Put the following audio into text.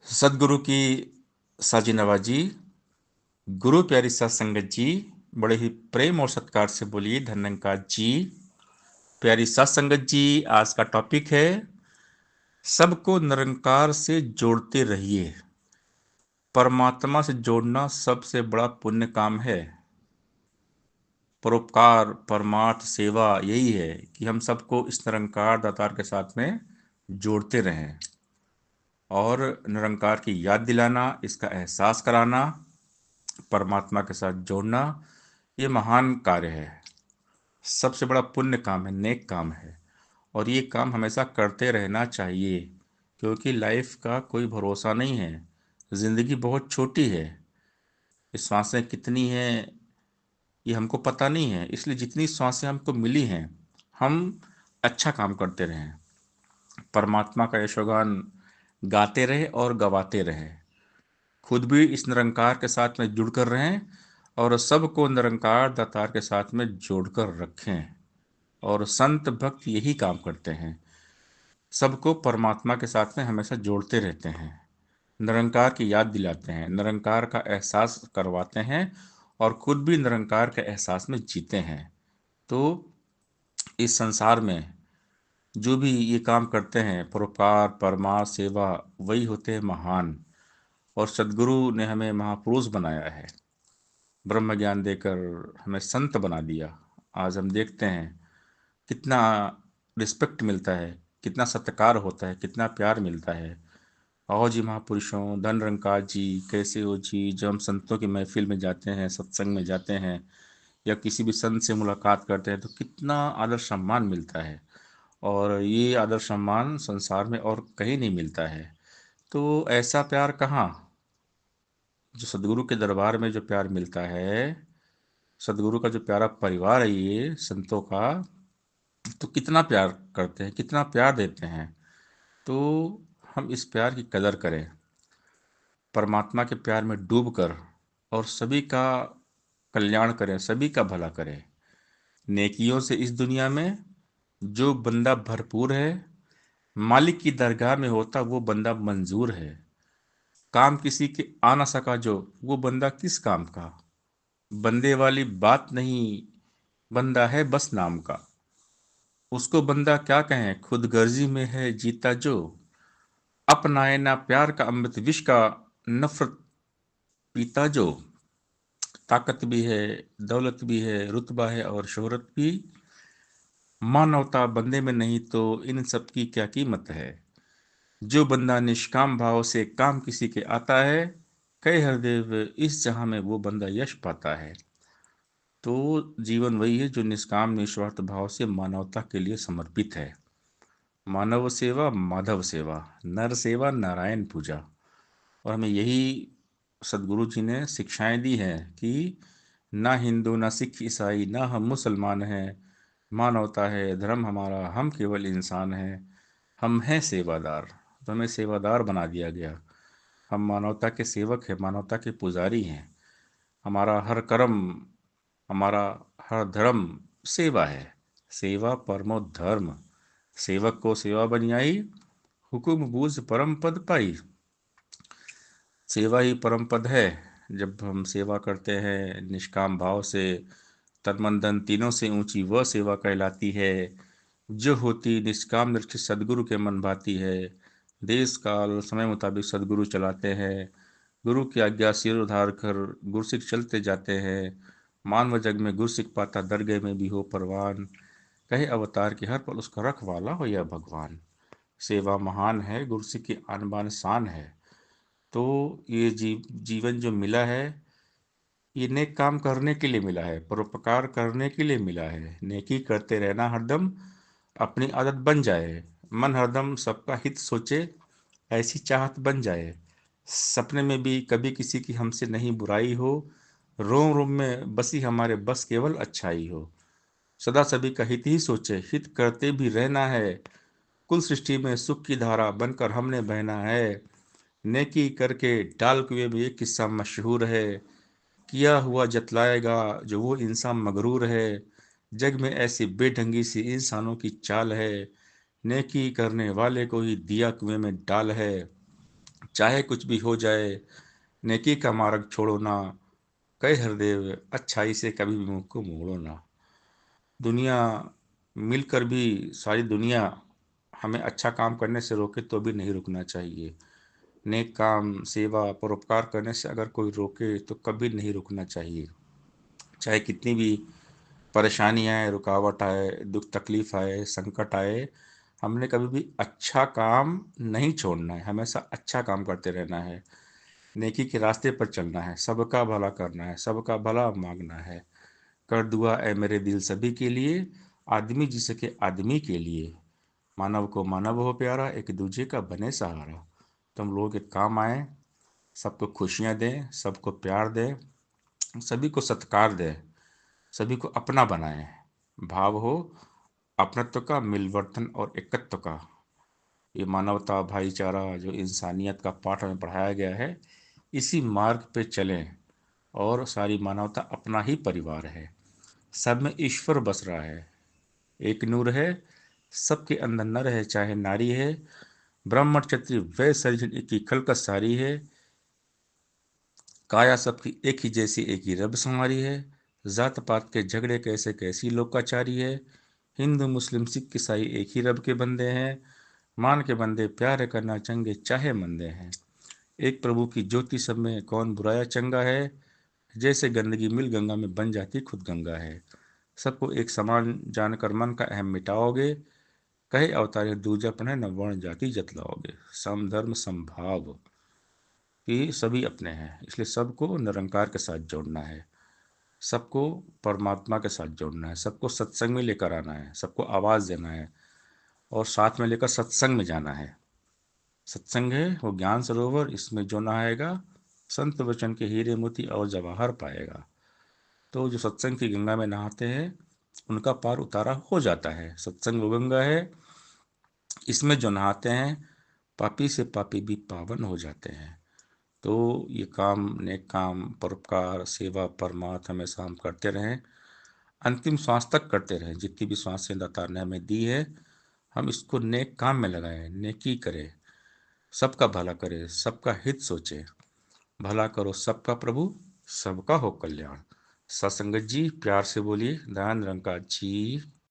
सदगुरु की साजी नवाजी। गुरु प्यारी सात संगत जी, बड़े ही प्रेम और सत्कार से बोलिए धन्यंकार जी। प्यारी सात संगत जी, आज का टॉपिक है सबको निरंकार से जोड़ते रहिए। परमात्मा से जोड़ना सबसे बड़ा पुण्य काम है। परोपकार परमार्थ सेवा यही है कि हम सबको इस निरंकार दातार के साथ में जोड़ते रहें और निरंकार की याद दिलाना, इसका एहसास कराना, परमात्मा के साथ जोड़ना, ये महान कार्य है। सबसे बड़ा पुण्य काम है, नेक काम है। और ये काम हमेशा करते रहना चाहिए, क्योंकि लाइफ का कोई भरोसा नहीं है। ज़िंदगी बहुत छोटी है। ये सांसें कितनी हैं ये हमको पता नहीं है, इसलिए जितनी सांसें हमको मिली हैं हम अच्छा काम करते रहें, परमात्मा का यशोगान गाते रहे और गवाते रहे। खुद भी इस निरंकार के साथ में जुड़कर रहें और सबको निरंकार दातार के साथ में जोड़कर रखें। और संत भक्त यही काम करते हैं, सबको परमात्मा के साथ में हमेशा जोड़ते रहते हैं, निरंकार की याद दिलाते हैं, निरंकार का एहसास करवाते हैं और खुद भी निरंकार के एहसास में जीते हैं। तो इस संसार में जो भी ये काम करते हैं, परोपकार परमार्थ सेवा, वही होते हैं महान। और सदगुरु ने हमें महापुरुष बनाया है, ब्रह्म ज्ञान देकर हमें संत बना दिया। आज हम देखते हैं कितना रिस्पेक्ट मिलता है, कितना सत्कार होता है, कितना प्यार मिलता है। आओ जी महापुरुषों, धन निरंकार जी, कैसे हो जी। जब हम संतों की महफिल में जाते हैं, सत्संग में जाते हैं या किसी भी संत से मुलाकात करते हैं तो कितना आदर सम्मान मिलता है। और ये आदर सम्मान संसार में और कहीं नहीं मिलता है। तो ऐसा प्यार कहाँ, जो सदगुरु के दरबार में जो प्यार मिलता है, सदगुरु का जो प्यारा परिवार है ये संतों का, तो कितना प्यार करते हैं, कितना प्यार देते हैं। तो हम इस प्यार की कदर करें, परमात्मा के प्यार में डूब कर और सभी का कल्याण करें, सभी का भला करें। नेकियों से इस दुनिया में जो बंदा भरपूर है, मालिक की दरगाह में होता वो बंदा मंजूर है। काम किसी के आ ना सका जो, वो बंदा किस काम का। बंदे वाली बात नहीं, बंदा है बस नाम का। उसको बंदा क्या कहें, खुद गर्जी में है जीता जो। अपनाए ना प्यार का अमृत विष का, नफरत पीता जो। ताकत भी है, दौलत भी है, रुतबा है और शोहरत भी, मानवता बंदे में नहीं तो इन सब की क्या कीमत है। जो बंदा निष्काम भाव से काम किसी के आता है, कई हरदेव इस जहां में वो बंदा यश पाता है। तो जीवन वही है जो निष्काम निस्वार्थ भाव से मानवता के लिए समर्पित है। मानव सेवा माधव सेवा, नर सेवा नारायण पूजा। और हमें यही सदगुरु जी ने शिक्षाएं दी हैं कि ना हिंदू ना सिख ईसाई ना हम मुसलमान हैं, मानवता है धर्म हमारा, हम केवल इंसान हैं, हम हैं सेवादार। तो हमें सेवादार बना दिया गया। हम मानवता के सेवक हैं, मानवता के पुजारी हैं। हमारा हर कर्म, हमारा हर धर्म सेवा है। सेवा परमो धर्म, सेवक को सेवा बनियाई, हुकुम बूझ परम पद पाई। सेवा ही परम पद है। जब हम सेवा करते हैं निष्काम भाव से, तन मन धन तीनों से ऊंची वह सेवा कहलाती है, जो होती निष्काम दृष्टि सदगुरु के मन भाती है। देश काल समय मुताबिक सदगुरु चलाते हैं, गुरु की आज्ञा सिर उधार कर गुरसिक चलते जाते हैं। मानव जग में गुरसिक पाता, दरगह में भी हो परवान, कहे अवतार की हर पल उसका रखवाला हो या भगवान। सेवा महान है, गुरसिक की आन बान शान है। तो ये जीवन जो मिला है, ये नेक काम करने के लिए मिला है, परोपकार करने के लिए मिला है। नेकी करते रहना हरदम अपनी आदत बन जाए। मन हरदम सबका हित सोचे, ऐसी चाहत बन जाए। सपने में भी कभी किसी की हमसे नहीं बुराई हो, रोम रोम में बसी हमारे बस केवल अच्छाई हो। सदा सभी का हित ही सोचे, हित करते भी रहना है। कुल सृष्टि में सुख की धारा बनकर हमने बहना है। नेकी करके डाल कुएं में एक किस्सा मशहूर है, किया हुआ जतलाएगा जो वो इंसान मगरूर है। जग में ऐसी बेढंगी सी इंसानों की चाल है, नेकी करने वाले को ही दिया कुएं में डाल है। चाहे कुछ भी हो जाए, नेकी का मार्ग छोड़ो ना, कहे हरदेव अच्छाई से कभी भी मुंह को मोड़ो ना। दुनिया मिलकर भी, सारी दुनिया हमें अच्छा काम करने से रोके तो भी नहीं रुकना चाहिए। नेक काम, सेवा, परोपकार करने से अगर कोई रोके तो कभी नहीं रुकना चाहिए। चाहे कितनी भी परेशानी आए, रुकावट आए, दुख तकलीफ आए, संकट आए, हमने कभी भी अच्छा काम नहीं छोड़ना है, हमेशा अच्छा काम करते रहना है। नेकी के रास्ते पर चलना है, सबका भला करना है, सबका भला मांगना है। कर दुआ ए मेरे दिल सभी के लिए, आदमी जिसके आदमी के लिए। मानव को मानव हो प्यारा, एक दूजे का बने सहारा। तुम लोगों के काम आए, सबको खुशियां दें, सबको प्यार दें, सभी को सत्कार दें, सभी को अपना बनाएं। भाव हो अपनत्व का, मिलवर्तन और एकत्व का। ये मानवता, भाईचारा, जो इंसानियत का पाठ हमें पढ़ाया गया है, इसी मार्ग पे चलें। और सारी मानवता अपना ही परिवार है, सब में ईश्वर बस रहा है, एक नूर है, सबके अंदर नर है चाहे नारी है। ब्राह्मण क्षत्रिय वैश्य सर्जन एक ही खल का सारी है। काया सबकी एक ही जैसी, एक ही रब संवारी है। जात पात के झगड़े कैसे, कैसी लोकाचारी है। हिंदू मुस्लिम सिख ईसाई एक ही रब के बंदे हैं। मान के बंदे प्यार करना चंगे चाहे मंदे हैं। एक प्रभु की ज्योति सब में, कौन बुराया चंगा है। जैसे गंदगी मिल गंगा में, बन जाती खुद गंगा है। सबको एक समान जानकर मन का अहम मिटाओगे। कहे अवतारे दूजापन है, न वर्ण जाति जतलाओगे। समधर्म समभाव कि सभी अपने हैं, इसलिए सबको निरंकार के साथ जोड़ना है, सबको परमात्मा के साथ जोड़ना है, सबको सत्संग में लेकर आना है, सबको आवाज देना है और साथ में लेकर सत्संग में जाना है। सत्संग है वो ज्ञान सरोवर, इसमें जो नहाएगा संत वचन के हीरे मोती और जवाहर पाएगा। तो जो सत्संग की गंगा में नहाते हैं उनका पार उतारा हो जाता है। सत्संग वो गंगा है, इसमें जो नहाते हैं पापी से पापी भी पावन हो जाते हैं। तो ये काम, नेक काम, परोपकार, सेवा, परमार्थ हमेशा हम करते रहें, अंतिम श्वास तक करते रहें। जितनी भी श्वासें दाता ने हमें दी है, हम इसको नेक काम में लगाएं, नेकी करें, सबका भला करें, सबका हित सोचें। भला करो सबका प्रभु, सबका हो कल्याण। सत्संगत जी प्यार से बोलिए, दयानंद रंका जी